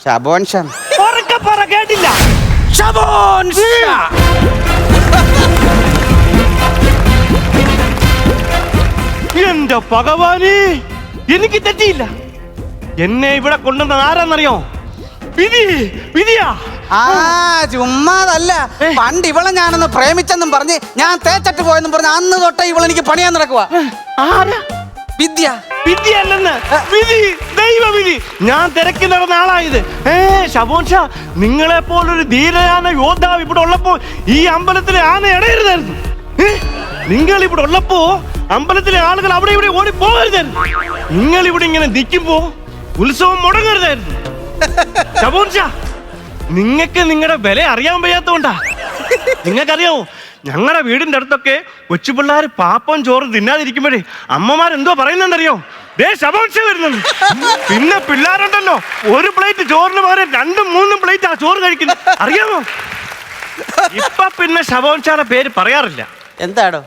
ഷബോൻ ഷാ. ഉറക്കെ പറ, കേട്ടില്ല. ഷബോൻ ഷാ. എന്റെ ഭഗവാനെ, എനിക്ക് തെറ്റിയില്ല. എന്നെ ഇവിടെ കൊണ്ടുവന്ന ആരാന്നറിയോ? വിധിയാ. ആ ചുമ്മാതല്ല, പണ്ട് ഇവളെ ഞാനൊന്ന് പ്രേമിച്ചെന്നും പറഞ്ഞ് ഞാൻ തേച്ചിട്ട് പോയെന്നും പറഞ്ഞ് അന്ന് തൊട്ടേ ഇവളെനിക്ക് പണിയാൻ നടക്കുക. ആരാ? വിദ്യ. വിദ്യയല്ലെന്ന്, വിധി, ദൈവവിധി. ഞാൻ തിരക്കി നടന്ന ആളായത്. ഷബോൻ ഷാ, നിങ്ങളെ പോലൊരു ധീരയാന യോദ്ധാവ് ഇവിടെ ഉള്ളപ്പോ ഈ അമ്പലത്തിലെ ആന ഇടയരുതായിരുന്നു. നിങ്ങൾ ഇവിടെ ഉള്ളപ്പോ അമ്പലത്തിലെ ആളുകൾ അവിടെ ഇവിടെ ഓടി പോകരുതായിരുന്നു. നിങ്ങൾ ഇവിടെ ഇങ്ങനെ നിൽക്കുമ്പോ ഉത്സവം മുടങ്ങരുതായിരുന്നു. ഷബോൻ ഷാ, നിങ്ങക്ക് നിങ്ങളുടെ വില അറിയാൻ വയ്യാത്തോണ്ടാ. നിങ്ങൾക്കറിയാമോ, ഞങ്ങളുടെ വീടിന്റെ അടുത്തൊക്കെ കൊച്ചു പിള്ളേർ പാപ്പം ചോറ് തിന്നാതിരിക്കുമ്പോഴേ അമ്മമാരെന്തോ പറയുന്നുണ്ടറിയോ? ദേ ഷബോൻ ഷാ വരുന്നുണ്ട്. പിന്നെ പിള്ളേരുണ്ടല്ലോ, ഒരു പ്ലേറ്റ് ചോറിന് പകരം 2-3 പ്ലേറ്റ് ആ ചോറ് കഴിക്കുന്നു. അറിയാമോ? ഇപ്പൊ പിന്നെ ഷബോൻ ഷായുടെ പേര് പറയാറില്ല. എന്താടോ?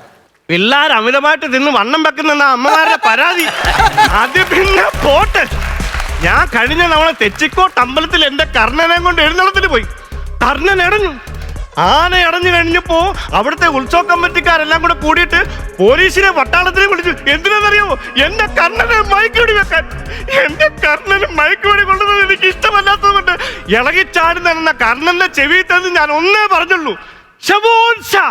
പിള്ളേർ അമിതമായിട്ട് തിന്ന് വണ്ണം വെക്കുന്ന അമ്മമാരുടെ പരാതി. അത് പിന്നെ പോട്ട്. ഞാൻ കഴിഞ്ഞ തവണ തെച്ചിക്കോട്ട് അമ്പലത്തിൽ എന്റെ കർണനെ കൊണ്ട് എഴുന്നള്ളത്തിന് പോയി. കർണൻ ഇടഞ്ഞു. ആന അടഞ്ഞു കഴിഞ്ഞപ്പോ അവിടുത്തെ ഉത്സവ കമ്മിറ്റിക്കാരെല്ലാം കൂടെ കൂടിയിട്ട് പോലീസിനെ പട്ടാളത്തിനെ വിളിച്ചു. എന്തിനാണെന്നറിയാമോ? എന്റെ കർണനെ മയക്കുവെടി വെക്കാൻ. എന്റെ കർണന് മയക്കുവെടി കൊണ്ടുവന്നത് എനിക്ക് ഇഷ്ടമല്ലാത്തത് കൊണ്ട് ഇളകിച്ചാടി നടന്ന കർണന്റെ ചെവി തന്ന് ഞാൻ ഒന്നേ പറഞ്ഞുള്ളൂ, ഷബോൻ ഷാ.